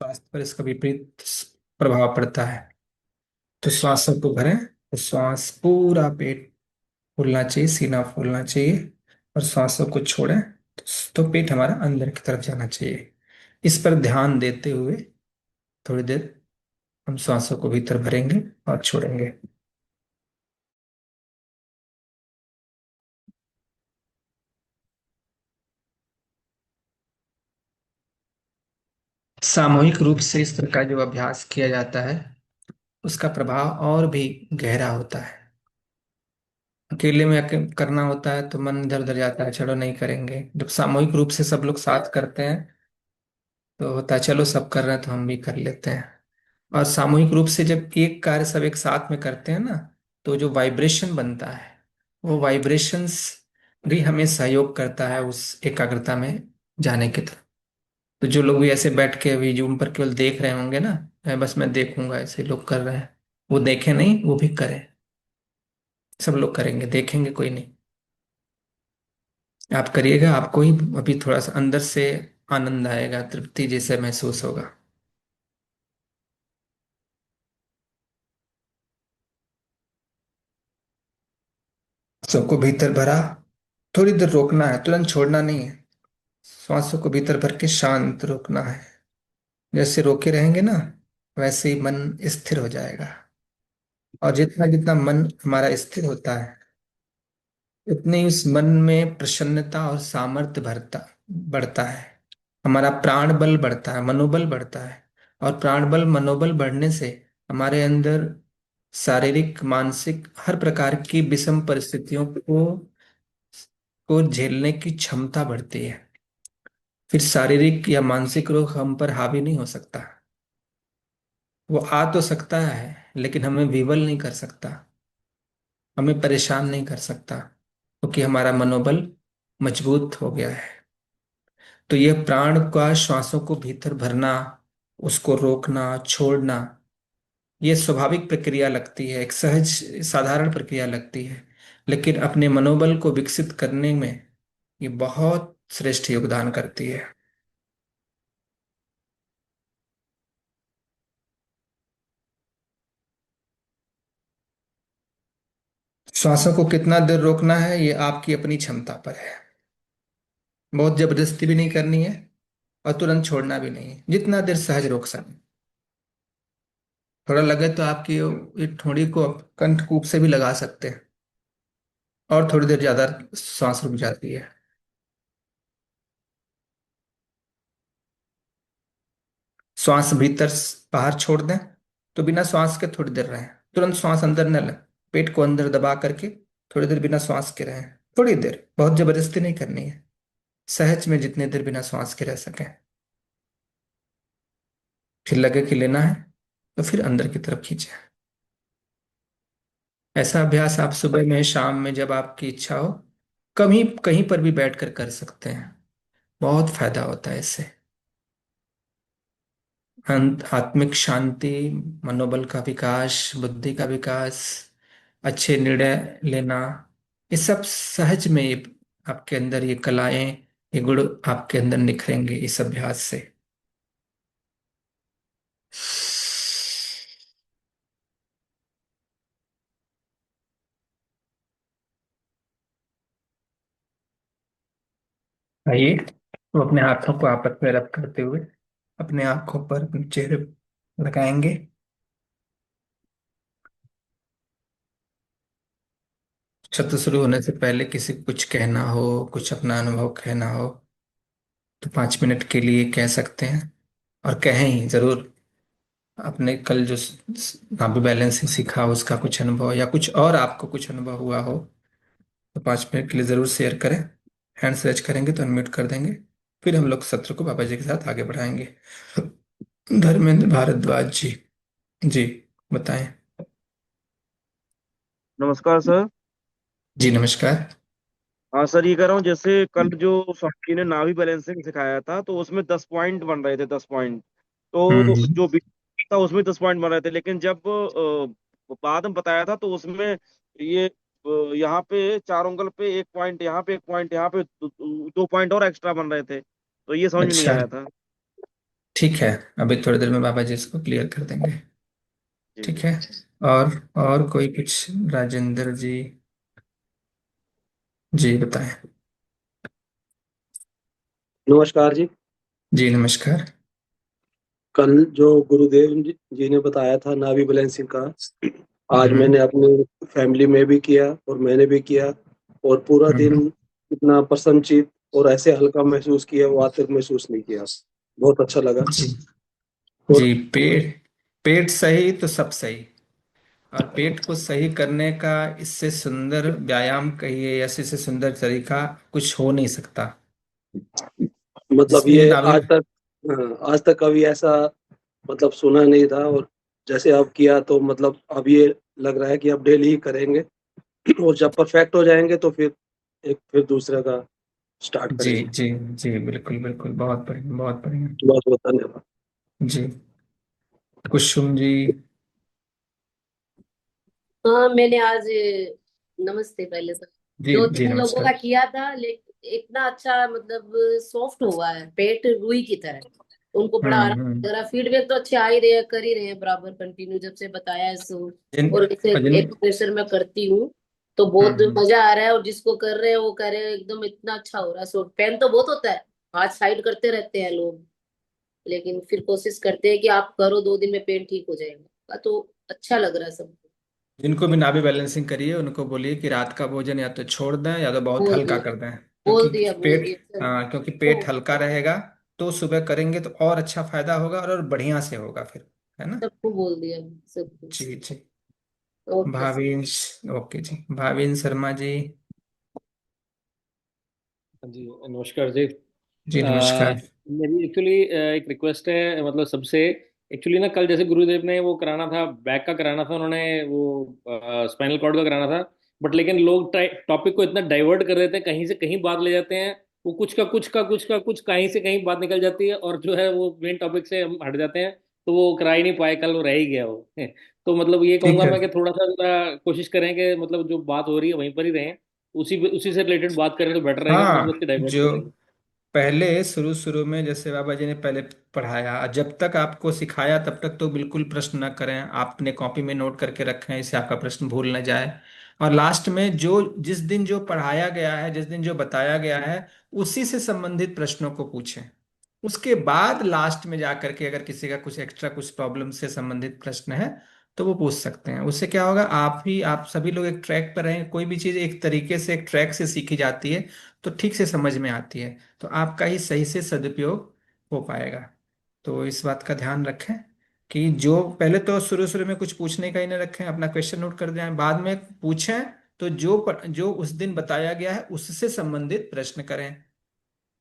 स्वास्थ्य पर इसका विपरीत प्रभाव पड़ता है। तो श्वासों को भरें तो श्वास पूरा पेट फूलना चाहिए, सीना फूलना चाहिए। और श्वासों को छोड़ें तो पेट हमारा अंदर की तरफ जाना चाहिए। इस पर ध्यान देते हुए थोड़ी देर हम श्वासों को भीतर भरेंगे और छोड़ेंगे। सामूहिक रूप से इस तरह का जो अभ्यास किया जाता है उसका प्रभाव और भी गहरा होता है। अकेले में करना होता है तो मन इधर उधर जाता है, चलो नहीं करेंगे। जब सामूहिक रूप से सब लोग साथ करते हैं तो होता है चलो सब कर रहे हैं तो हम भी कर लेते हैं। और सामूहिक रूप से जब एक कार्य सब एक साथ में करते हैं ना, तो जो वाइब्रेशन बनता है वो वाइब्रेशंस भी हमें सहयोग करता है उस एकाग्रता में जाने की तरफ। तो जो लोग भी ऐसे बैठ के अभी जूम पर केवल देख रहे होंगे ना, बस मैं देखूंगा ऐसे लोग कर रहे हैं, वो देखें नहीं, वो भी करें। सब लोग करेंगे, देखेंगे कोई नहीं। आप करिएगा, आपको ही अभी थोड़ा सा अंदर से आनंद आएगा, तृप्ति जैसे महसूस होगा। सबको भीतर भरा, थोड़ी देर रोकना है, तुरंत छोड़ना नहीं है। श्वासों को भीतर भर के शांत रोकना है। जैसे रोके रहेंगे ना, वैसे ही मन स्थिर हो जाएगा। और जितना जितना मन हमारा स्थिर होता है उतने ही उस मन में प्रसन्नता और सामर्थ्य भरता बढ़ता है। हमारा प्राण बल बढ़ता है, मनोबल बढ़ता है। और प्राण बल मनोबल बढ़ने से हमारे अंदर शारीरिक मानसिक हर प्रकार की विषम परिस्थितियों को झेलने की क्षमता बढ़ती है। फिर शारीरिक या मानसिक रोग हम पर हावी नहीं हो सकता। वो आ तो सकता है लेकिन हमें विवल नहीं कर सकता, हमें परेशान नहीं कर सकता, क्योंकि हमारा मनोबल मजबूत हो गया है। तो यह प्राण का श्वासों को भीतर भरना, उसको रोकना छोड़ना, ये स्वाभाविक प्रक्रिया लगती है, एक सहज साधारण प्रक्रिया लगती है। लेकिन अपने मनोबल को विकसित करने में ये बहुत श्रेष्ठ योगदान करती है। श्वासों को कितना देर रोकना है ये आपकी अपनी क्षमता पर है। बहुत जबरदस्ती भी नहीं करनी है और तुरंत छोड़ना भी नहीं है, जितना देर सहज रोक सके। थोड़ा लगे तो आपकी ये ठोड़ी को आप कंठकूप से भी लगा सकते हैं और थोड़ी देर ज्यादा सांस रुक जाती है। श्वास भीतर बाहर छोड़ दें तो बिना श्वास के थोड़ी देर रहें। तुरंत श्वास अंदर न लें, पेट को अंदर दबा करके थोड़ी देर बिना श्वास के रहें। थोड़ी देर, बहुत जबरदस्ती नहीं करनी है, सहज में जितने देर बिना श्वास के रह सकें। फिर लगे कि लेना है तो फिर अंदर की तरफ खींचे। ऐसा अभ्यास आप सुबह में शाम में जब आपकी इच्छा हो कहीं कहीं पर भी बैठकर कर सकते हैं। बहुत फायदा होता है इससे। आत्मिक शांति, मनोबल का विकास, बुद्धि का विकास, अच्छे निर्णय लेना, ये सब सहज में आपके अंदर ये कलाएं, ये गुण आपके अंदर निखरेंगे इस अभ्यास से। आइए, तो अपने हाथों को आपस में रब करते हुए अपने आंखों पर, अपने चेहरे पर लगाएंगे। सत्र शुरू होने से पहले किसी को कुछ कहना हो, कुछ अपना अनुभव कहना हो तो 5 मिनट के लिए कह सकते हैं। और कहें ही जरूर। अपने कल जो नाभि बैलेंसिंग सीखा उसका कुछ अनुभव या कुछ और आपको कुछ अनुभव हुआ हो तो 5 मिनट के लिए जरूर शेयर करें। हैंड्स रेज करेंगे तो अनम्यूट कर देंगे। फिर हम लोग सत्र को बाबा जी के साथ आगे बढ़ाएंगे। धर्मेंद्र भारद्वाज जी। जी, बताएं। नमस्कार सर। जी नमस्कार। हाँ सर, ये कह रहा हूँ जैसे कल जो स्वामी जी ने नाभी बैलेंसिंग सिखाया था तो उसमें 10 पॉइंट बन रहे थे, 10 पॉइंट। तो हम्म। जो था उसमें 10 पॉइंट बन रहे थे, लेकिन जब बाद में बताया था तो उसमें ये यहाँ पे 4 उंगल पे 1 पॉइंट, यहाँ पे 1 पॉइंट, यहाँ पे 2 पॉइंट और एक्स्ट्रा बन रहे थे, तो ये समझ में नहीं अच्छा, आया था। ठीक है, अभी थोड़ी देर में बाबा जी इसको क्लियर कर देंगे। जी ठीक जी। है। और और कोई कुछ, राजेंद्र जी? जी बताएं। नमस्कार जी। जी नमस्कार। कल जो गुरुदेव जी ने बताया था नाभि बैलेंसिंग का, आज हम्म। मैंने अपनी फैमिली में भी किया और मैंने भी किया, और पूरा दिन हम्म। इतना प्रसन्नचित और ऐसे हल्का महसूस किया वो आज तक महसूस नहीं किया। बहुत अच्छा लगा। जी। और जी, पेट पेट सही तो सब सही। और पेट को सही करने का इससे सुंदर व्यायाम कहिए या इससे सुंदर तरीका कुछ हो नहीं सकता। मतलब जिसने भी ये नाभि, आज तक, हाँ, आज तक कभी ऐसा मतलब सुना नहीं था। और जैसे अब किया तो मतलब अब ये लग रहा है कि अब डेली ही करेंगे। और जब परफेक्ट हो जाएंगे तो फिर दूसरे का स्टार्ट जी करेंगे। जी जी, बिल्कुल बिल्कुल, बहुत बढ़िया बहुत बढ़िया। बहुत बहुत धन्यवाद। जी, कुसुम जी। हाँ, मैंने आज नमस्ते पहले सर। जी दो जी तीन लोगों का नमस्कार। किया था, लेकिन इतना अच्छा मतलब सॉफ्ट हुआ है पेट रुई की तरह। उनको बड़ा आराम हम्म। लग रहा है। फीडबैक तो अच्छे आ ही रहे हैं, कर ही रहे हैं बराबर कंटिन्यू जब से बताया है सो। जिन और इसे जिन एक्सप्रेशर में करती हूँ तो बहुत हम्म। मजा आ रहा है। और जिसको कर रहे हैं वो कह रहे हैं एकदम इतना अच्छा हो रहा है। सो पेन तो बहुत होता है, हाथ साइड करते रहते हैं लोग, लेकिन फिर कोशिश करते हैं कि आप करो 2 दिन में पेन ठीक हो जाएगा। तो अच्छा लग रहा है सबको। जिनको भी नाभि बैलेंसिंग करिए उनको बोलिए कि रात का भोजन या तो छोड़ दें या तो बहुत बोल हल्का दिया, कर दें, क्योंकि बोल दिया, बोल पेट, दिया सर। हाँ, क्योंकि तो पेट हल्का रहेगा तो सुबह करेंगे तो और अच्छा फायदा होगा और बढ़िया से होगा फिर, है ना? सबको बोल दिया, सबको। जी जी। Okay sir. भाविश, ओके जी, भाविन शर्मा जी। हाँ जी, नमस्कार जी। जी नमस्कार। मेरी एक्चुअली एक रिक्वेस्ट है, मतलब सबसे। एक्चुअली ना, कल जैसे गुरुदेव ने वो कराना था, बैक का कराना था उन्होंने, वो स्पाइनल कॉर्ड का कराना था। बट लेकिन लोग टॉपिक को इतना डाइवर्ट कर देते हैं, कहीं से कहीं बात ले जाते हैं। वो कुछ का कुछ का कुछ का कुछ, कहीं से कहीं बात निकल जाती है, और जो है वो मेन टॉपिक से हम हट जाते हैं। तो वो करा ही नहीं पाए, कल वो रह ही गया वो। तो मतलब ये ठीक कहूंगा है। मैं कि थोड़ा सा कोशिश करें कि मतलब जो बात हो रही है वहीं पर ही रहें। उसी उसी से रिलेटेड बात करें तो बेटर रहेगा, हाँ, नौबत की डाइवर्ट जो करेंगे। पहले शुरू शुरू में जैसे बाबा जी ने पहले पढ़ाया, जब तक आपको सिखाया तब तक तो बिल्कुल प्रश्न न करें, आप अपने कॉपी में नोट करके रखें, इससे आपका प्रश्न भूल न जाए। और लास्ट में जो जिस दिन जो पढ़ाया गया है, जिस दिन जो बताया गया है, उसी से संबंधित प्रश्नों को पूछें। उसके बाद लास्ट में जाकर के अगर किसी का कुछ एक्स्ट्रा कुछ प्रॉब्लम से संबंधित प्रश्न है तो वो पूछ सकते हैं। उससे क्या होगा, आप सभी लोग एक ट्रैक पर रहें, कोई भी चीज़ एक तरीके से एक ट्रैक से सीखी जाती है तो ठीक से समझ में आती है, तो आपका ही सही से सदुपयोग हो पाएगा। तो इस बात का ध्यान रखें कि जो पहले तो शुरू शुरू में कुछ पूछने का ही नहीं रखें, अपना क्वेश्चन नोट कर दें, बाद में पूछें तो जो उस दिन बताया गया है उससे संबंधित प्रश्न करें।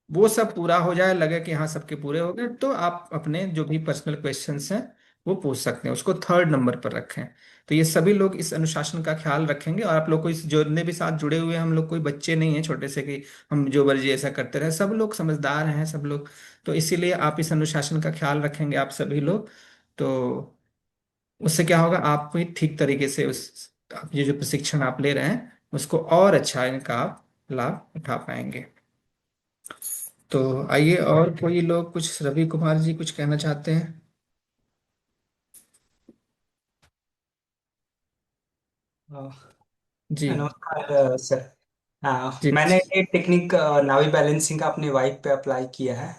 वो सब पूरा हो जाए, लगे कि हाँ सबके पूरे हो गए, तो आप अपने जो भी पर्सनल क्वेश्चंस हैं वो पूछ सकते हैं, उसको थर्ड नंबर पर रखें। तो ये सभी लोग इस अनुशासन का ख्याल रखेंगे, और आप लोग को इस जोड़ने भी साथ जुड़े हुए हैं, हम लोग कोई बच्चे नहीं हैं छोटे से कि हम जो मर्जी ऐसा करते रहे, सब लोग समझदार हैं सब लोग। तो इसीलिए आप इस अनुशासन का ख्याल रखेंगे आप सभी लोग, तो उससे क्या होगा, आप भी ठीक तरीके से उस आप ये जो प्रशिक्षण आप ले रहे हैं उसको और अच्छा इनका आप लाभ उठा पाएंगे। तो आइए, और कोई लोग कुछ, रवि कुमार जी कुछ कहना चाहते हैं? अ, जी नमस्कार सर। जी। मैंने ये टेक्निक नावी बैलेंसिंग का अपनी वाइफ पे अप्लाई किया है।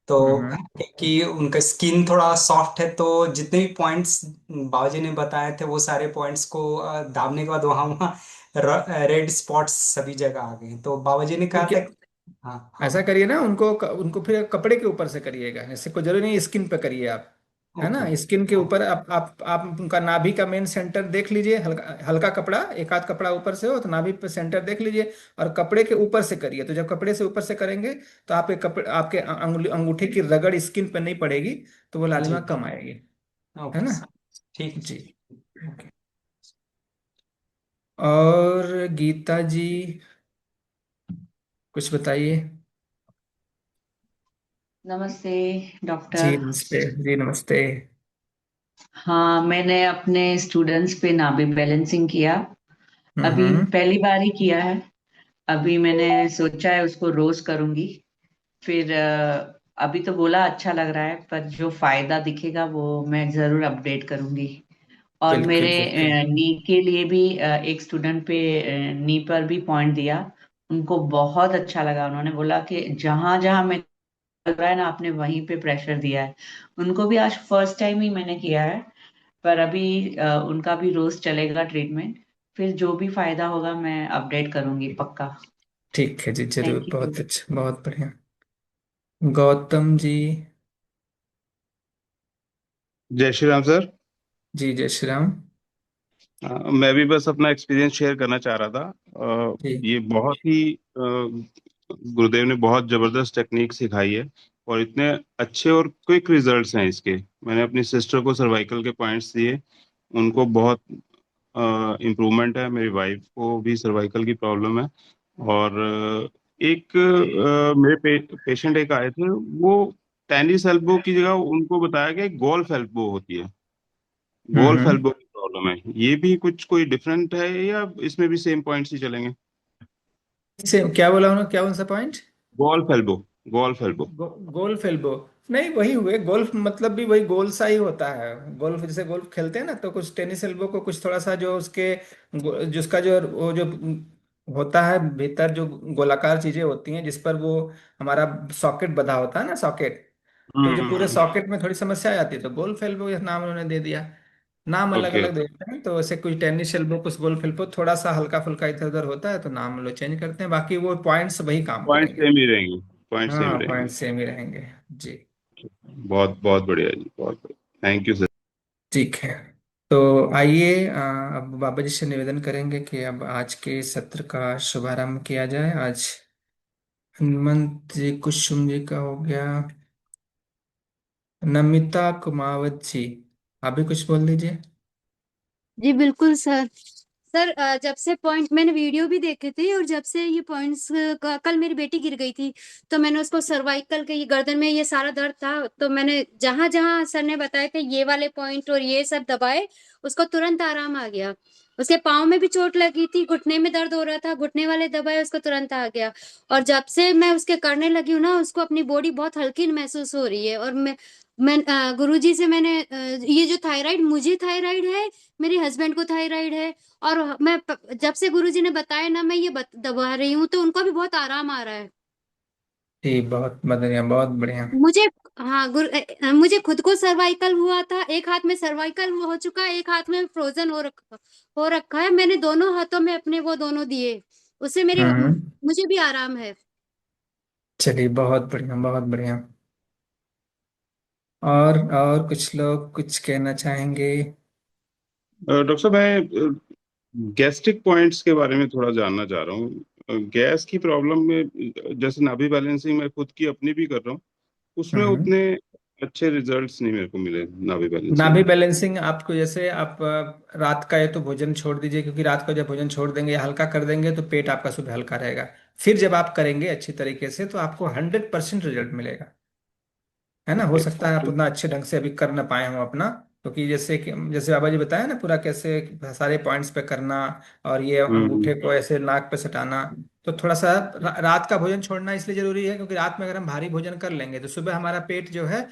तो हम्म। कि उनका स्किन थोड़ा सॉफ्ट है, तो जितने भी पॉइंट्स बाबाजी ने बताए थे वो सारे पॉइंट्स को दाबने के बाद वहाँ वहाँ रेड स्पॉट्स सभी जगह आ गए। तो बाबाजी ने तो कहा क्या, था हाँ ऐसा हाँ। करिए ना, उनको उनको फिर कपड़े के ऊपर से करिएगा, ऐसे कोई जरूरी नहीं स्किन पे करिए आप, है ओके ना? ओके। स्किन के ऊपर आप उनका नाभि का मेन सेंटर देख लीजिए, हल्का हल्का कपड़ा, एक आध कपड़ा ऊपर से हो तो नाभि पे सेंटर देख लीजिए, और कपड़े के ऊपर से करिए। तो जब कपड़े से ऊपर से करेंगे तो आपके कपड़े, आपके अंगूठे की रगड़ स्किन पे नहीं पड़ेगी, तो वो लालिमा जी कम आएगी, है ओके ना? सर। ठीक जी। है। ओके। और गीता जी कुछ बताइए। नमस्ते जी डॉक्टर। नमस्ते। जी नमस्ते। हाँ, मैंने अपने स्टूडेंट्स पे नाभि बैलेंसिंग किया। अभी हम्म। पहली बार ही किया है। अभी मैंने सोचा है उसको रोज करूंगी। फिर अभी तो बोला अच्छा लग रहा है, पर जो फायदा दिखेगा वो मैं जरूर अपडेट करूंगी। और बिल्कुल मेरे बिल्कुल। नी के लिए भी एक स्टूडेंट पे नी पर भी पॉइंट दिया। उनको बहुत अच्छा लगा, उन्होंने बोला कि जहां जहां मैं चल रहा है ना, आपने वहीं पे प्रेशर दिया है। उनको भी आज फर्स्ट टाइम ही मैंने किया है, पर अभी उनका भी रोज चलेगा ट्रीटमेंट। फिर जो भी फायदा होगा मैं अपडेट करूंगी पक्का। ठीक है जी, जरूर, थैंक यू। बहुत अच्छा, बहुत बढ़िया। गौतम जी। जय श्री राम सर। जी जय श्री राम। मैं भी बस अपना एक्सपीरियंस शेयर करना चाह रहा था। जी। ये बहुत ही गुरुदेव ने बहुत जबरदस्त टेक्निक सिखाई है और इतने अच्छे और क्विक रिजल्ट्स हैं इसके। मैंने अपनी सिस्टर को सर्वाइकल के पॉइंट्स दिए, उनको बहुत इम्प्रूवमेंट है। मेरी वाइफ को भी सर्वाइकल की प्रॉब्लम है। और एक मेरे पेशेंट एक आए थे, वो टेनिस एल्बो की जगह उनको बताया गया गोल्फ एल्बो होती है। गोल्फ हम्म। एल्बो की प्रॉब्लम है। ये भी कुछ कोई डिफरेंट है या इसमें भी सेम पॉइंट्स ही चलेंगे? से क्या बोला उन्होंने, क्या कौन सा point? Golf elbow, golf elbow. Golf elbow. नहीं, वही हुए गोल्फ, मतलब भी वही गोल सा ही होता है। गोल्फ जैसे गोल्फ खेलते हैं ना, तो कुछ टेनिस एल्बो को कुछ थोड़ा सा जो उसके जिसका जो वो जो होता है भीतर, जो गोलाकार चीजें होती हैं जिस पर वो हमारा सॉकेट बंधा होता है ना, सॉकेट। तो जो पूरे हम्म। सॉकेट में थोड़ी समस्या आ जाती है, तो गोल्फ एल्बो ये नाम उन्होंने दे दिया। नाम अलग ओके। अलग देते हैं, तो ऐसे कुछ टेनिस एल्बो कुछ गोल्फ एल्बो, थोड़ा सा हल्का फुल्का इधर उधर होता है तो नाम लोग चेंज करते हैं, बाकी वो पॉइंट्स वही काम पॉइंट करेंगे। सेम ही रहेंगे। पॉइंट सेम हाँ, ही रहेंगे। पॉइंट सेम ही रहेंगे। जी। बहुत बहुत बढ़िया जी, बहुत बढ़िया, थैंक यू सर। ठीक है। तो आइए, अब बाबा जी से निवेदन करेंगे कि अब आज के सत्र का शुभारंभ किया जाए। आज हनुमंत जी, कुसुम जी का हो गया। नमिता कुमावत जी, आप भी कुछ बोल दीजिए। जी बिल्कुल सर। सर जब से पॉइंट मैंने वीडियो भी देखे थे, और जब से ये पॉइंट्स कल मेरी बेटी गिर गई थी, तो मैंने उसको सर्वाइकल के, ये गर्दन में ये सारा दर्द था, तो मैंने जहां जहां सर ने बताया थे ये वाले पॉइंट और ये सब दबाए, उसको तुरंत आराम आ गया। उसके पाँव में भी चोट लगी थी, घुटने में दर्द हो रहा था, घुटने वाले दबाए, उसको तुरंत आ गया। और जब से मैं उसके करने लगी हूँ ना, उसको अपनी बॉडी बहुत हल्की महसूस हो रही है। और मैं गुरुजी से मैंने ये जो थायराइड, मुझे थायराइड है, मेरे हस्बैंड को थायराइड है, और जब से गुरुजी ने बताया ना, मैं ये दबा रही हूँ, तो उनको भी बहुत आराम आ रहा है। जी, बहुत बढ़िया, बहुत बढ़िया। मुझे, हाँ मुझे खुद को सर्वाइकल हुआ था, एक हाथ में सर्वाइकल हो चुका है, एक हाथ में फ्रोजन हो रखा है। मैंने दोनों हाथों में अपने वो दोनों दिए, उससे मुझे भी आराम है। चलिए, बहुत बढ़िया, बहुत बढ़िया। और कुछ लोग कुछ कहना चाहेंगे? डॉक्टर साहब, मैं गैस्ट्रिक पॉइंट्स के बारे में थोड़ा जानना चाह रहा हूँ। गैस की प्रॉब्लम में जैसे नाभि बैलेंसिंग मैं खुद की अपनी भी कर रहा हूँ, उसमें हम्म। उतने अच्छे रिजल्ट्स नहीं मेरे को मिले नाभि बैलेंसिंग नाभि में। बैलेंसिंग आपको, जैसे आप रात का ये तो भोजन छोड़ दीजिए, क्योंकि रात को जब भोजन छोड़ देंगे या हल्का कर देंगे तो पेट आपका सुबह हल्का रहेगा। फिर जब आप करेंगे अच्छी तरीके से तो आपको 100% रिजल्ट मिलेगा। है ना, हो ओके। सकता है आप उतना अच्छे ढंग से अभी कर ना पाए हो अपना, क्योंकि जैसे कि जैसे बाबा जी बताया ना पूरा कैसे सारे पॉइंट्स पे करना, और ये हम्म। अंगूठे को ऐसे नाक पे सटाना। तो थोड़ा सा रात का भोजन छोड़ना इसलिए जरूरी है, क्योंकि रात में अगर हम भारी भोजन कर लेंगे तो सुबह हमारा पेट जो है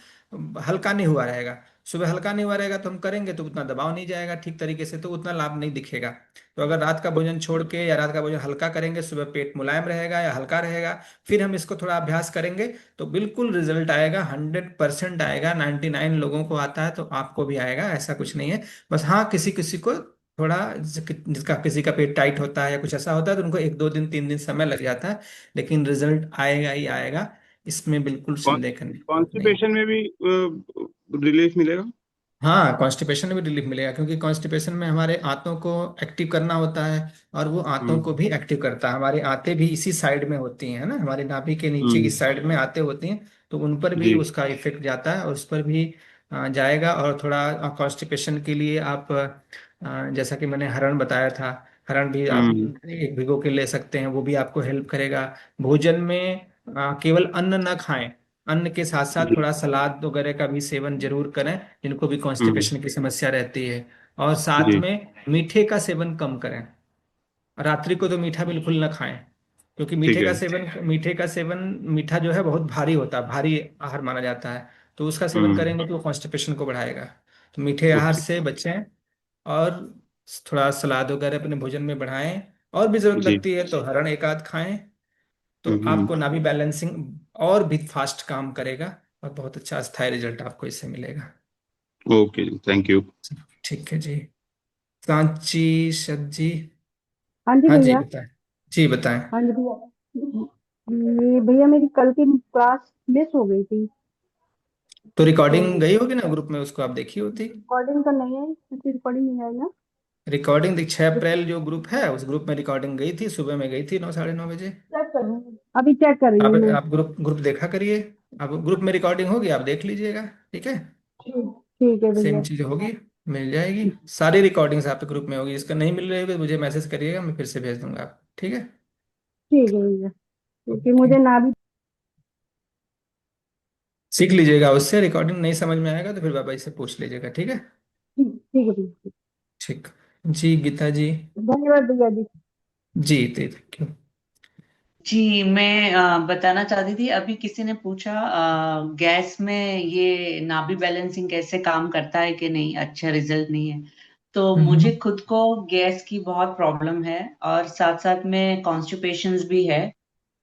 हल्का नहीं हुआ रहेगा। सुबह हल्का नहीं हुआ रहेगा तो हम करेंगे तो उतना दबाव नहीं जाएगा ठीक तरीके से, तो उतना लाभ नहीं दिखेगा। तो अगर रात का भोजन छोड़ के या रात का भोजन हल्का करेंगे, सुबह पेट मुलायम रहेगा या हल्का रहेगा, फिर हम इसको थोड़ा अभ्यास करेंगे, तो बिल्कुल रिजल्ट आएगा, 100% आएगा। 99 लोगों को आता है तो आपको भी आएगा, ऐसा कुछ नहीं है। बस हाँ, किसी किसी को थोड़ा, जिसका किसी का पेट टाइट होता है या कुछ ऐसा होता है तो उनको 1 2 दिन 3 दिन समय लग जाता है, लेकिन रिजल्ट आएगा ही आएगा। इसमें बिल्कुल संदेह करने की बात नहीं है। कॉन्स्टिपेशन में भी रिलीफ मिलेगा? हाँ, कॉन्स्टिपेशन में भी रिलीफ मिलेगा, क्योंकि कॉन्स्टिपेशन में हमारे आंतों को एक्टिव करना होता है, और वो आंतों को हम्म। भी एक्टिव करता है। हमारी आंतें भी इसी साइड में होती हैं, है ना, हमारी नाभि के नीचे की हम्म। साइड में आंतें होती हैं, तो उन पर भी जी। उसका इफेक्ट जाता है और उस पर भी जाएगा। और थोड़ा कॉन्स्टिपेशन के लिए आप जैसा कि मैंने हरण बताया था, हरण भी आप हम्म। एक भिगो के ले सकते हैं, वो भी आपको हेल्प करेगा। भोजन में केवल अन्न न खाएं, अन्न के साथ साथ जी। थोड़ा सलाद वगैरह का भी सेवन जरूर करें, जिनको भी हम्म। कॉन्स्टिपेशन की समस्या रहती है। और साथ जी। में मीठे का सेवन कम करें, रात्रि को तो मीठा बिल्कुल ना खाएं। क्योंकि ठीक है। मीठा जो है बहुत भारी होता है, भारी आहार माना जाता है। तो उसका सेवन हम्म। करेंगे तो वो कॉन्स्टिपेशन को बढ़ाएगा। तो मीठे आहार ओके। से बचें। और थोड़ा सलाद वगैरह अपने भोजन में बढ़ाएं। और भी जरूरत जी। लगती है तो हरण एक आध खाएं। तो हम्म। आपको नाभी बैलेंसिंग और भी फास्ट काम करेगा। और बहुत अच्छा स्थायी रिजल्ट आपको इससे मिलेगा। ओके जी, थैंक यू। ठीक है जी। सांची सज्जी। हाँ जी हाँ जी भैया। बताएं। जी बताएं। हाँ जी भैया। ये भैया मेरी कल की क्लास मिस हो गई थी। तो तो रिकॉर्डिंग गई होगी ना ग्रुप में, उसको आप देखी होती। रिकॉर्डिंग तो नहीं है, क्योंकि रिकॉर्डिंग नहीं आई ना। रिकॉर्डिंग 6 अप्रैल जो ग्रुप है, उस ग्रुप में रिकॉर्डिंग गई थी, सुबह में गई थी 9 साढ़े 9 बजे। चेक कर रही हूँ, अभी चेक कर रही आप हूँ मैं। आप ग्रुप ग्रुप देखा करिए। आप ग्रुप में रिकॉर्डिंग होगी, आप देख लीजिएगा। ठीक है। ठीक ठीक है सेम भैया। चीज होगी। मिल जाएगी। सारी रिकॉर्डिंग्स आपके ग्रुप में होगी। इसका नहीं मिल रही होगी तो मुझे मैसेज करिएगा, मैं फिर से भेज दूंगा आप। ठीक है। ठीक है भैया, क्योंकि ओके। मुझे ना भी। सीख लीजिएगा उससे। रिकॉर्डिंग नहीं समझ में आएगा तो फिर बाबा जी से पूछ लीजिएगा। ठीक है। ठीक है भैया। ठीक। जी गीता जी। धन्यवाद भैया जी। जी थैंक यू। जी, मैं बताना चाहती थी, अभी किसी ने पूछा गैस में ये नाभि बैलेंसिंग कैसे काम करता है कि नहीं, अच्छा रिजल्ट नहीं है। तो मुझे हम्म। खुद को गैस की बहुत प्रॉब्लम है और साथ साथ में कॉन्स्टिपेशंस भी है।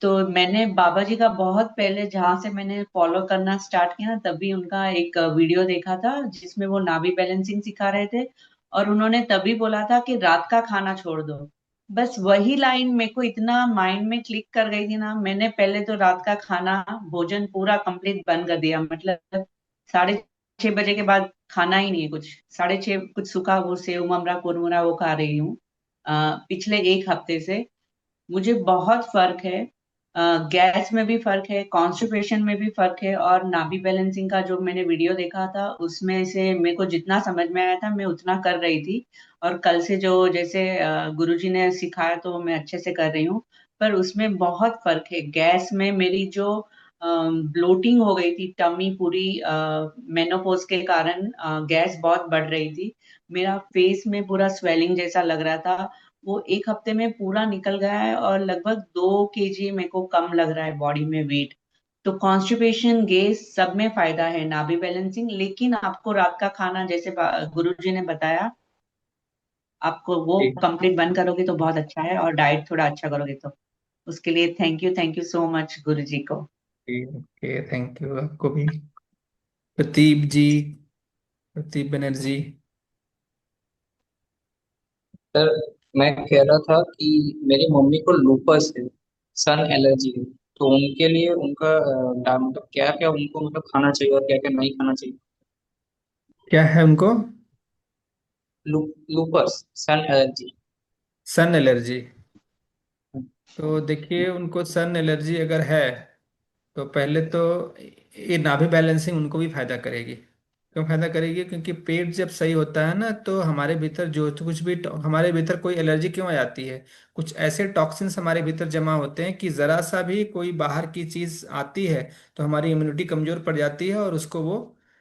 तो मैंने बाबा जी का बहुत पहले जहां से मैंने फॉलो करना स्टार्ट किया ना, तभी उनका एक वीडियो देखा था जिसमें वो नाभि बैलेंसिंग सिखा रहे थे। और उन्होंने तभी बोला था कि रात का खाना छोड़ दो। बस वही लाइन मेरे को इतना माइंड में क्लिक कर गई थी ना, मैंने पहले तो रात का खाना भोजन पूरा कंप्लीट बंद कर दिया। मतलब 6:30 बजे के बाद खाना ही नहीं है कुछ। 6:30 कुछ सूखा वो सेव ममरा कुरमुरा वो खा रही हूँ पिछले एक हफ्ते से। मुझे बहुत फर्क है। गैस में भी फर्क है, कॉन्स्टिपेशन में भी फर्क है, और नाभि बैलेंसिंग का जो मैंने वीडियो देखा था उसमें से मेरे को जितना समझ में आया था मैं उतना कर रही थी। और कल से जो जैसे गुरुजी ने सिखाया तो मैं अच्छे से कर रही हूँ। पर उसमें बहुत फर्क है। गैस में मेरी जो ब्लोटिंग हो गई थी, टमी पूरी मेनोपॉज के कारण गैस बहुत बढ़ रही थी। मेरा फेस में पूरा स्वेलिंग जैसा लग रहा था, वो एक हफ्ते में पूरा निकल गया है। और लगभग 2 kg मेरे को कम लग रहा है बॉडी में वेट। तो कॉन्स्टिपेशन गैस सब में फायदा है नाभि बैलेंसिंग, लेकिन आपको रात का खाना जैसे गुरुजी ने बताया, आपको वो ठीक। कंप्लीट बंद करोगे तो बहुत अच्छा है, और डाइट थोड़ा अच्छा करोगे तो उसके लिए थैंक यू सो मच गुरुजी को। ओके थैंक यू आपको भी। प्रदीप जी। प्रदीप बनर्जी। सर, मैं कह रहा था कि मेरी मम्मी को लूपस है, सन एलर्जी है। तो उनके लिए उनका मतलब क्या क्या उनको मतलब खाना चाहिए और क्या क्या नहीं खाना चाहिए। क्या है उनको। लूपस, सन एलर्जी। सन एलर्जी। तो देखिए, उनको सन एलर्जी अगर है तो पहले तो ये नाभि बैलेंसिंग उनको भी फायदा करेगी। क्यों फायदा करेगी? क्योंकि पेट जब सही होता है ना, तो हमारे भीतर जो तो कुछ भी हमारे भीतर कोई एलर्जी क्यों आ जाती है? कुछ ऐसे टॉक्सिन्स हमारे भीतर जमा होते हैं कि जरा सा भी कोई बाहर की चीज आती है तो हमारी इम्यूनिटी कमजोर पड़ जाती है और उसको वो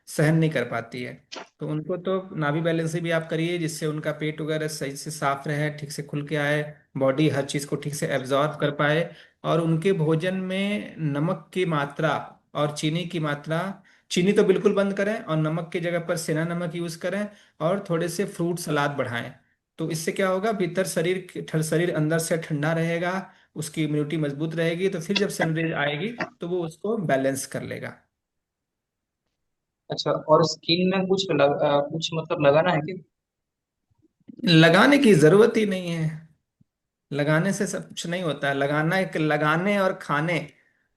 सहन नहीं कर पाती है। तो उनको तो नाभि बैलेंसिंग भी आप करिए, जिससे उनका पेट वगैरह सही से साफ रहे, ठीक से खुल के आए, बॉडी हर चीज को ठीक से एब्जॉर्ब कर पाए। और उनके भोजन में नमक की मात्रा और चीनी की मात्रा, चीनी तो बिल्कुल बंद करें और नमक की जगह पर सेना नमक यूज करें। और थोड़े से फ्रूट सलाद बढ़ाएं। तो इससे क्या होगा, भीतर शरीर अंदर से ठंडा रहेगा। उसकी इम्यूनिटी मजबूत रहेगी, तो फिर जब सनरेज आएगी तो वो उसको बैलेंस कर लेगा। अच्छा, और स्किन में कुछ मतलब लगाना है क्या। लगाने की जरूरत ही नहीं है। लगाने से सब कुछ नहीं होता है। लगाने और खाने,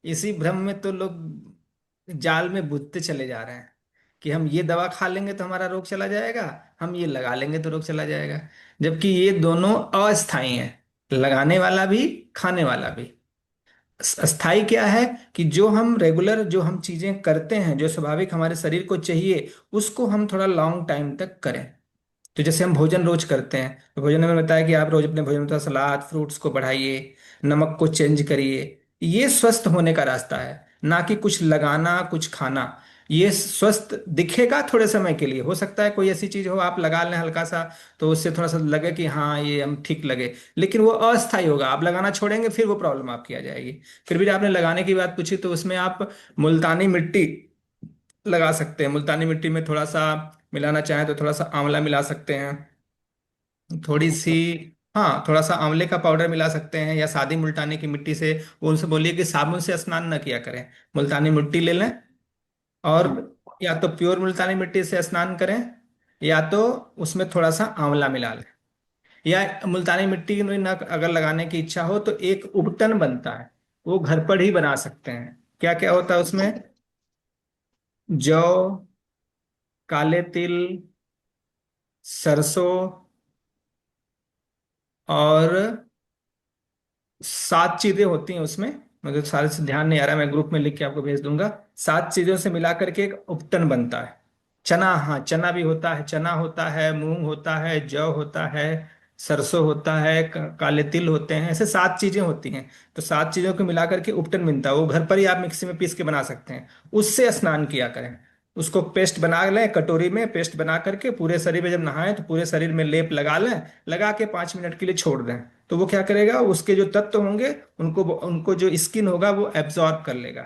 इसी भ्रम में तो लोग जाल में बुझते चले जा रहे हैं कि हम ये दवा खा लेंगे तो हमारा रोग चला जाएगा, हम ये लगा लेंगे तो रोग चला जाएगा। जबकि ये दोनों अस्थाई हैं। लगाने वाला भी, खाने वाला भी। स्थाई क्या है? कि जो हम चीजें करते हैं, जो स्वाभाविक हमारे शरीर को चाहिए, उसको हम थोड़ा लॉन्ग टाइम तक करें। तो जैसे हम भोजन रोज करते हैं, तो भोजन में बताया कि आप रोज अपने भोजन में थोड़ा सलाद फ्रूट्स को बढ़ाइए, नमक को चेंज करिए। ये स्वस्थ होने का रास्ता है, ना कि कुछ लगाना कुछ खाना। ये स्वस्थ दिखेगा थोड़े समय के लिए, हो सकता है कोई ऐसी चीज हो आप लगा लें हल्का सा, तो उससे थोड़ा सा लगे कि हाँ ये हम ठीक लगे, लेकिन वो अस्थायी होगा। आप लगाना छोड़ेंगे फिर वो प्रॉब्लम आपकी आ जाएगी। फिर भी आपने लगाने की बात पूछी, तो उसमें आप मुल्तानी मिट्टी लगा सकते हैं। मुल्तानी मिट्टी में थोड़ा सा मिलाना चाहें तो थोड़ा सा आंवला मिला सकते हैं, थोड़ी सी, हाँ थोड़ा सा आंवले का पाउडर मिला सकते हैं, या सादी मुल्तानी की मिट्टी से। वो उनसे बोलिए कि साबुन से स्नान न किया करें, मुल्तानी मिट्टी ले लें, और या तो प्योर मुल्तानी मिट्टी से स्नान करें, या तो उसमें थोड़ा सा आंवला मिला लें। या मुल्तानी मिट्टी में न अगर लगाने की इच्छा हो तो एक उबटन बनता है, वो घर पर ही बना सकते हैं। क्या क्या होता है उसमें? जौ, काले तिल, सरसों, और 7 चीजें होती हैं उसमें, मुझे सारे से ध्यान नहीं आ रहा, मैं ग्रुप में लिख के आपको भेज दूंगा। 7 चीजों से मिला करके एक उपटन बनता है। चना, हाँ चना भी होता है, चना होता है, मूंग होता है, जौ होता है, सरसों होता है, काले तिल होते हैं, ऐसे 7 चीजें होती हैं। तो 7 चीजों को मिला करके उपटन बनता है, वो घर पर ही आप मिक्सी में पीस के बना सकते हैं। उससे स्नान किया करें। उसको पेस्ट बना लें, कटोरी में पेस्ट बना करके पूरे शरीर में जब नहाएं तो पूरे शरीर में लेप लगा लें, लगा के 5 मिनट के लिए छोड़ दें। तो वो क्या करेगा, उसके जो तत्व होंगे उनको उनको जो स्किन होगा वो एब्जॉर्ब कर लेगा,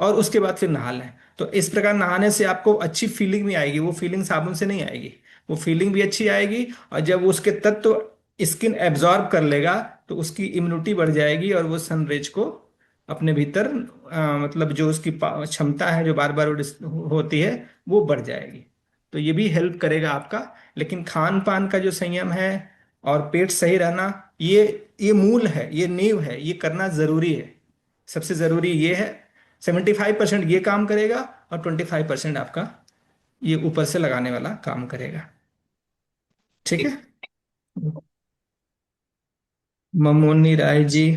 और उसके बाद फिर नहा लें। तो इस प्रकार नहाने से आपको अच्छी फीलिंग भी आएगी, वो फीलिंग साबुन से नहीं आएगी, वो फीलिंग भी अच्छी आएगी। और जब उसके तत्व स्किन एब्जॉर्ब कर लेगा तो उसकी इम्यूनिटी बढ़ जाएगी, और वो सनरेज को अपने भीतर मतलब जो उसकी क्षमता है जो बार बार होती है वो बढ़ जाएगी। तो ये भी हेल्प करेगा आपका। लेकिन खान पान का जो संयम है और पेट सही रहना, ये ये मूल है, ये नींव है, ये करना जरूरी है। सबसे जरूरी ये है। 75% ये काम करेगा, और 25% आपका ये ऊपर से लगाने वाला काम करेगा। ठीक है। ममोनी राय जी।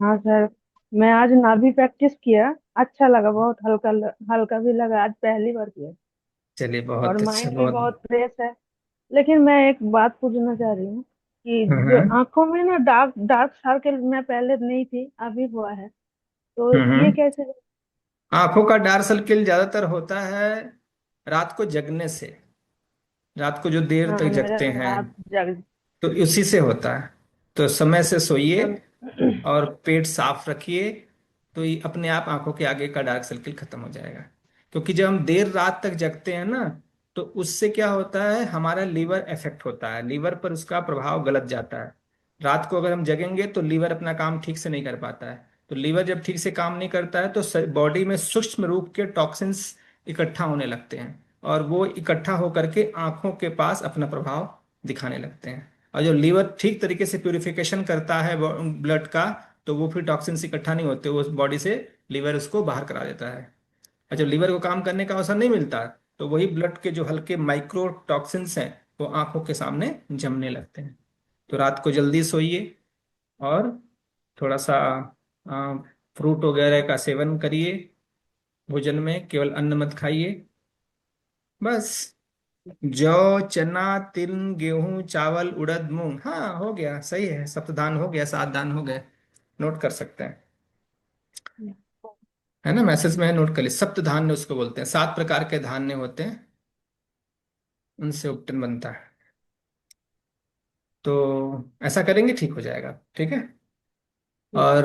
हाँ सर, मैं आज नाभि प्रैक्टिस किया, अच्छा लगा, बहुत हल्का हल्का भी लगा, आज पहली बार किया। चलिए और बहुत अच्छा, माइंड भी बहुत। बहुत फ्रेश है। लेकिन मैं एक बात पूछना चाह रही हूँ कि जो हम्म आंखों में ना डार्क डार्क सर्कल में पहले नहीं थी, अभी हुआ है, तो ये हम्म। कैसे? आंखों का डार्क सर्किल ज्यादातर होता है रात को जगने से, रात को जो देर हाँ तक मेरा जगते हैं, रात जग तो उसी से होता है। तो समय से सोइए हाँ। और पेट साफ रखिए, तो ये अपने आप आंखों के आगे का डार्क सर्किल खत्म हो जाएगा। क्योंकि जब हम देर रात तक जगते हैं ना, तो उससे क्या होता है, हमारा लीवर इफेक्ट होता है, लीवर पर उसका प्रभाव गलत जाता है। रात को अगर हम जगेंगे तो लीवर अपना काम ठीक से नहीं कर पाता है। तो लीवर जब ठीक से काम नहीं करता है तो बॉडी में सूक्ष्म रूप के टॉक्सिन्स इकट्ठा होने लगते हैं, और वो इकट्ठा होकर के आंखों के पास अपना प्रभाव दिखाने लगते हैं। और जो लीवर ठीक तरीके से प्यूरिफिकेशन करता है ब्लड का, तो वो फिर टॉक्सिन्स इकट्ठा नहीं होते, वो बॉडी से लीवर उसको बाहर करा देता है। और जब लीवर को काम करने का अवसर नहीं मिलता, तो वही ब्लड के जो हल्के माइक्रो टॉक्सिन्स हैं वो आंखों के सामने जमने लगते हैं। तो रात को जल्दी सोइए, और थोड़ा सा फ्रूट वगैरह का सेवन करिए, भोजन में केवल अन्न मत खाइए, बस। जौ, चना, तिल, गेहूं, चावल, उड़द, मूंग, हाँ हो गया, सही है, सप्तधान हो गया, 7 दान हो गए। नोट कर सकते हैं, है ना, मैसेज में है, नोट कर लीजिए। सप्तधान्य उसको बोलते हैं, 7 प्रकार के धान्य होते हैं, उनसे उपटन बनता है। तो ऐसा करेंगे ठीक हो जाएगा, ठीक है। और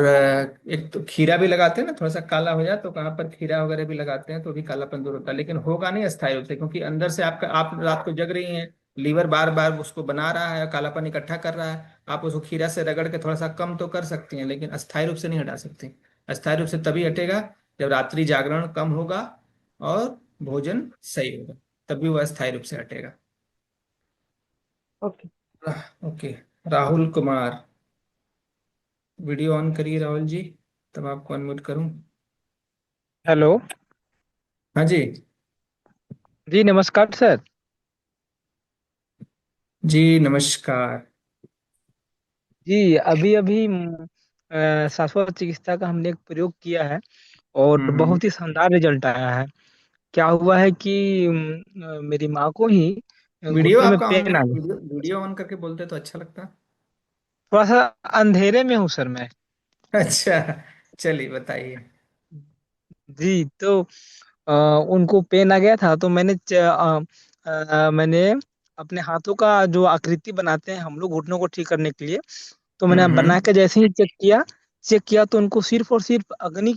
एक तो खीरा भी लगाते हैं ना, थोड़ा सा काला हो जाए तो कहाँ पर खीरा वगैरह भी लगाते हैं तो भी कालापन दूर होता है, लेकिन होगा नहीं अस्थायी रूप से, क्योंकि अंदर से आपका, आप रात को जग रही हैं, लीवर बार बार उसको बना रहा है, कालापन इकट्ठा कर रहा है। आप उसको खीरा से रगड़ के थोड़ा सा कम तो कर सकती हैं, लेकिन अस्थायी रूप से नहीं हटा सकती। अस्थायी रूप से तभी हटेगा जब रात्रि जागरण कम होगा और भोजन सही होगा, तभी वह अस्थायी रूप से हटेगा। Okay. Okay. Rahul Kumar, video on करिए राहुल जी, तब आपको अनम्यूट करूं। हेलो। हाँ जी। जी नमस्कार सर। जी नमस्कार। जी अभी अभी शाश्वत चिकित्सा का हमने एक प्रयोग किया है और हम्म। बहुत ही शानदार रिजल्ट आया है। क्या हुआ है कि मेरी माँ को ही वीडियो घुटने में आपका ऑन, पेन आ गया। वीडियो ऑन करके बोलते तो अच्छा लगता। थोड़ा सा अंधेरे में हूँ सर मैं। अच्छा, चलिए बताइए। जी, तो उनको पेन आ गया था, तो मैंने अपने हाथों का जो आकृति बनाते हैं हम लोग घुटनों को ठीक करने के लिए, तो मैंने बना हम्म। के जैसे ही चेक किया तो उनको सिर्फ और सिर्फ अग्नि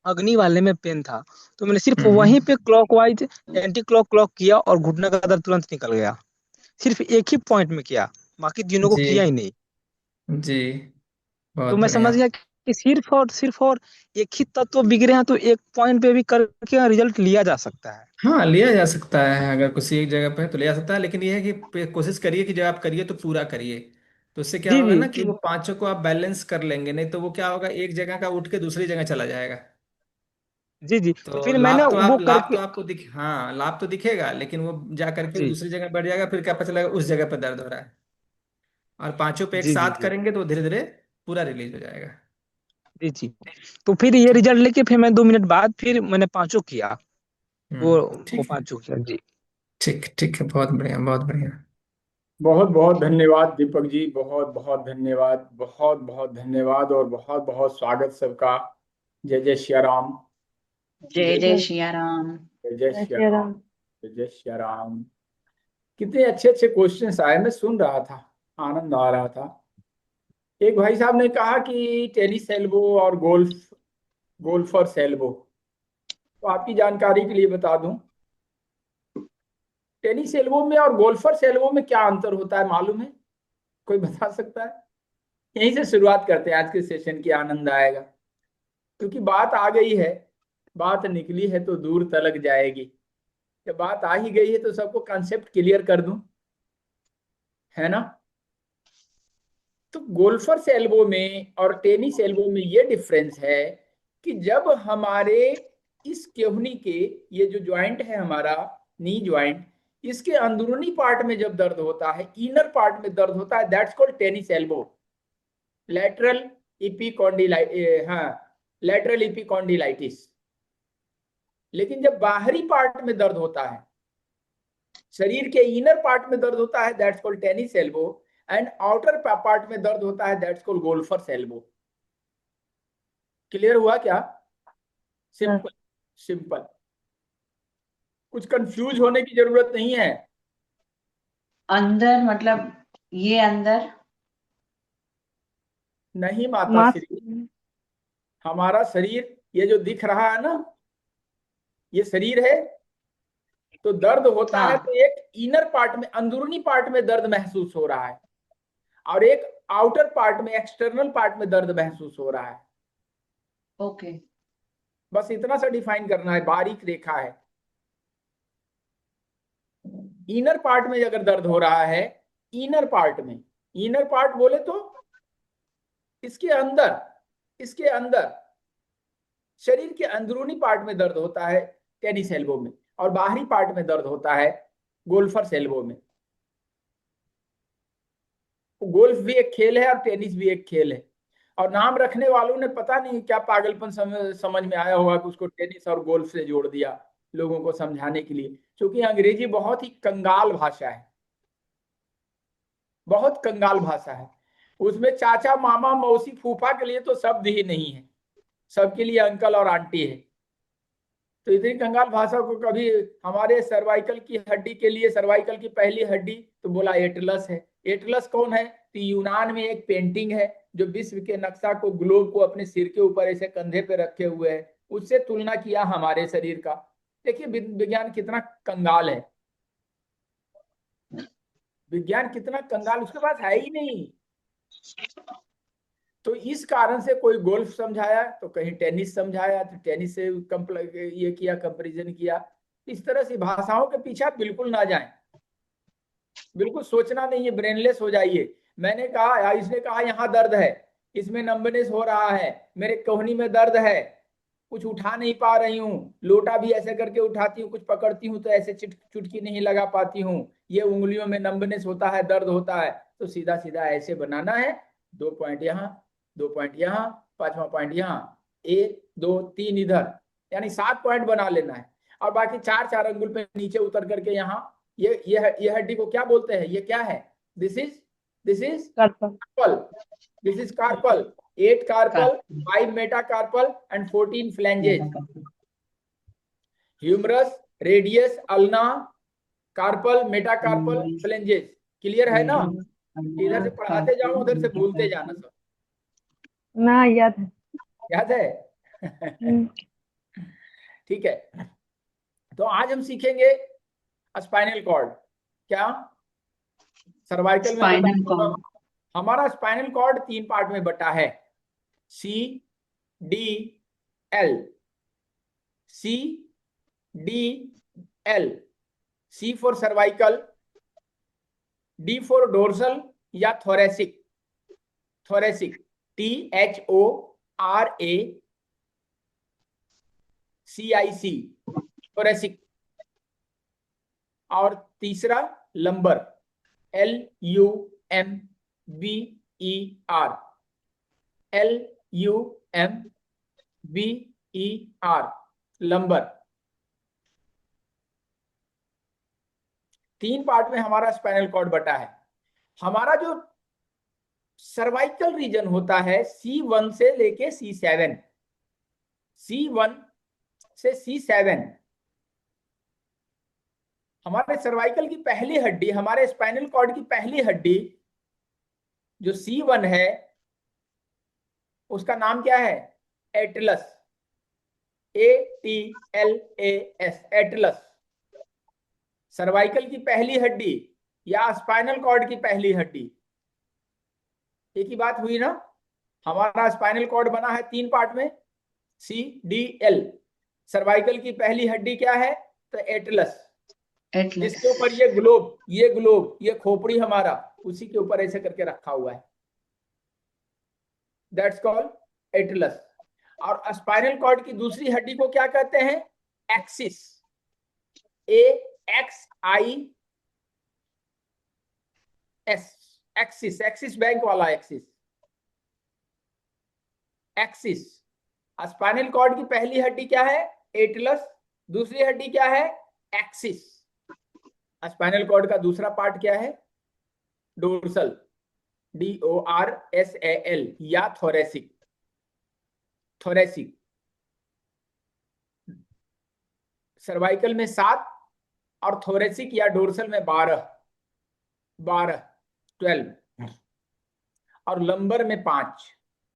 अग्नि वाले में पेन था। तो मैंने सिर्फ वहीं हम्म। पे क्लॉकवाइज एंटी क्लॉक किया और घुटने का दर्द तुरंत निकल गया। सिर्फ एक ही पॉइंट में किया, बाकी तीनों को जी किया ही नहीं। जी, तो बहुत मैं बढ़िया। समझ गया कि सिर्फ और एक ही तत्व बिगड़े हैं तो एक पॉइंट पे भी करके रिजल्ट लिया जा सकता है। हाँ, लिया जा सकता है, अगर किसी एक जगह पे है तो लिया जा सकता है, लेकिन ये है कि कोशिश करिए कि जब आप करिए तो पूरा करिए। तो उससे क्या जी होगा जी ना कि जी वो पांचों को आप बैलेंस कर लेंगे, नहीं तो वो क्या होगा, एक जगह का उठ के दूसरी जगह चला जाएगा। जी जी, तो तो फिर मैंने वो लाभ करके। तो आपको हाँ, लाभ तो दिखेगा, लेकिन वो जा करके जी दूसरी जगह बढ़ जाएगा, फिर क्या पता चलेगा उस जगह पर दर्द हो रहा है। और पांचों पे एक जी जी साथ जी करेंगे तो धीरे धीरे पूरा रिलीज हो जाएगा। जी जी, तो फिर ये ठीक। रिजल्ट लेके फिर मैं 2 मिनट बाद फिर मैंने पांचों किया। वो वो ठीक है। पांचों किया जी। ठीक ठीक है, बहुत बढ़िया बहुत बढ़िया। बहुत बहुत धन्यवाद दीपक जी, बहुत बहुत धन्यवाद, बहुत बहुत धन्यवाद और बहुत बहुत स्वागत सबका। जय जय श्री राम। जय जय जय जय सिया राम। जय जय जय श्री श्री राम। राम। जय जय श्री राम। कितने अच्छे अच्छे क्वेश्चंस आए, मैं सुन रहा था, आनंद आ रहा था। एक भाई साहब ने कहा कि टेनिस एल्बो और गोल्फर सेल्बो। तो आपकी जानकारी के लिए बता दूं, टेनिस एल्बो में और गोल्फर सेल्बो में क्या अंतर होता है, मालूम है? कोई बता सकता है? यहीं से शुरुआत करते हैं आज के सेशन की, आनंद आएगा। क्योंकि बात आ गई है, बात निकली है तो दूर तलक जाएगी। जब बात आ ही गई है तो सबको कंसेप्ट क्लियर कर दूं, है ना? तो गोल्फर्स एल्बो में और टेनिस एल्बो में ये डिफरेंस है कि जब हमारे इस केहनी के, ये जो जॉइंट है हमारा नी जॉइंट, इसके अंदरूनी पार्ट में जब दर्द होता है, इनर पार्ट में दर्द होता है, that's called tennis elbow, lateral epicondyle हाँ, लेटरल इपिकॉन्डिलाइटिस। लेकिन जब बाहरी पार्ट में दर्द होता है, शरीर के इनर पार्ट में दर्द होता है, that's called tennis elbow, and outer part में दर्द होता है, that's called golfer's elbow. Clear हुआ क्या? हाँ। सिंपल सिंपल, कुछ कंफ्यूज होने की जरूरत नहीं है। अंदर मतलब ये अंदर। नहीं माता मास। श्री, हमारा शरीर ये जो दिख रहा है ना, ये शरीर है। तो दर्द होता है तो हाँ। एक इनर पार्ट में, अंदरूनी पार्ट में दर्द महसूस हो रहा है, और एक आउटर पार्ट में, एक्सटर्नल पार्ट में दर्द महसूस हो रहा है। ओके। बस इतना सा डिफाइन करना है, बारीक रेखा है। इनर पार्ट में अगर दर्द हो रहा है, इनर पार्ट में, इनर पार्ट बोले तो इसके अंदर शरीर के अंदरूनी पार्ट में दर्द होता है टेनिस एल्बो में, और बाहरी पार्ट में दर्द होता है गोल्फर एल्बो में। गोल्फ भी एक खेल है और टेनिस भी एक खेल है, और नाम रखने वालों ने पता नहीं क्या पागलपन समझ में आया होगा कि उसको टेनिस और गोल्फ से जोड़ दिया लोगों को समझाने के लिए। क्योंकि अंग्रेजी बहुत ही कंगाल भाषा है, बहुत कंगाल भाषा है। उसमें चाचा मामा मौसी फूफा के लिए तो शब्द ही नहीं है, सबके लिए अंकल और आंटी है। तो इतनी कंगाल भाषा को कभी, हमारे सर्वाइकल की हड्डी के लिए, सर्वाइकल की पहली हड्डी तो बोला एटलस है। एटलस कौन है? तो यूनान में एक पेंटिंग है जो विश्व के नक्शा को, ग्लोब को अपने सिर के ऊपर ऐसे कंधे पे रखे हुए है, उससे तुलना किया हमारे शरीर का। देखिए विज्ञान कितना कंगाल है, विज्ञान कितना कंगाल, उसके पास है ही नहीं। तो इस कारण से कोई गोल्फ समझाया तो कहीं टेनिस समझाया, तो टेनिस से ये किया, कंपैरिजन किया। इस तरह से भाषाओं के पीछे आप बिल्कुल ना जाएं, बिल्कुल सोचना नहीं है, ब्रेनलेस हो जाइए। मैंने कहा, इसने कहा यहाँ दर्द है, इसमें नंबनेस हो रहा है, मेरे कोहनी में दर्द है, कुछ उठा नहीं पा रही हूँ, लोटा भी ऐसे करके उठाती हूँ, कुछ पकड़ती हूँ तो ऐसे चुटकी नहीं लगा पाती हूँ, ये उंगलियों में नंबनेस होता है, दर्द होता है। तो सीधा सीधा ऐसे बनाना है, 2 पॉइंट यहाँ, 2 पॉइंट यहाँ, 5वां पॉइंट यहाँ, 1 2 3 इधर, यानी 7 पॉइंट बना लेना है। और बाकी 4 अंगुल पे नीचे उतर करके यहाँ, ये हड्डी को क्या बोलते हैं, ये क्या है? This is carpal. Carpal, this is carpal. 8 carpal, का 5 metacarpal and 14 phalanges. Humerus, radius, ulna, carpal, metacarpal, phalanges. Clear है ना? इधर से पढ़ाते जाओ, उधर से भूलते जाना सब। ना याद है। याद है? ठीक है, तो आज हम सीखेंगे स्पाइनल कॉर्ड। क्या? सर्वाइकल में स्पाइनल बता, कॉर्ड। हमारा स्पाइनल कॉर्ड 3 पार्ट में बटा है, C D L. C D L. C for cervical, D for dorsal या थोरेसिक। Thoracic, THORACIC, thoracic. और तीसरा lumbar, LUMBER, LUMBER, lumbar. 3 part में हमारा स्पाइनल कॉर्ड बटा है। हमारा जो सर्वाइकल रीजन होता है C1 से लेके C7, C1 से C7 हमारे सर्वाइकल की पहली हड्डी, हमारे स्पाइनल कॉर्ड की पहली हड्डी जो C1 है, उसका नाम क्या है? एटलस। ATLAS, Atlas. सर्वाइकल की पहली हड्डी या स्पाइनल कॉर्ड की पहली हड्डी, एक ही बात हुई ना? हमारा स्पाइनल कॉर्ड बना है 3 पार्ट में, CDL। सर्वाइकल की पहली हड्डी क्या है? तो एटलस। जिसके ऊपर ये ग्लोब, ये खोपड़ी हमारा, उसी के ऊपर ऐसे करके रखा हुआ है, दैट्स कॉल्ड एटलस। और स्पाइनल कॉर्ड की दूसरी हड्डी को क्या कहते हैं? Axis. AXIS, axis, axis bank वाला एक्सिस, एक्सिस। स्पाइनल कॉर्ड की पहली हड्डी क्या है? एटलस। दूसरी हड्डी क्या है? एक्सिस। स्पाइनल कॉर्ड का दूसरा पार्ट क्या है? डोर्सल, DORSAL, या थोरेसिक। थोरेसिक। सर्वाइकल में 7 और थोरेसिक या डोर्सल में 12, 12 और लंबर में 5।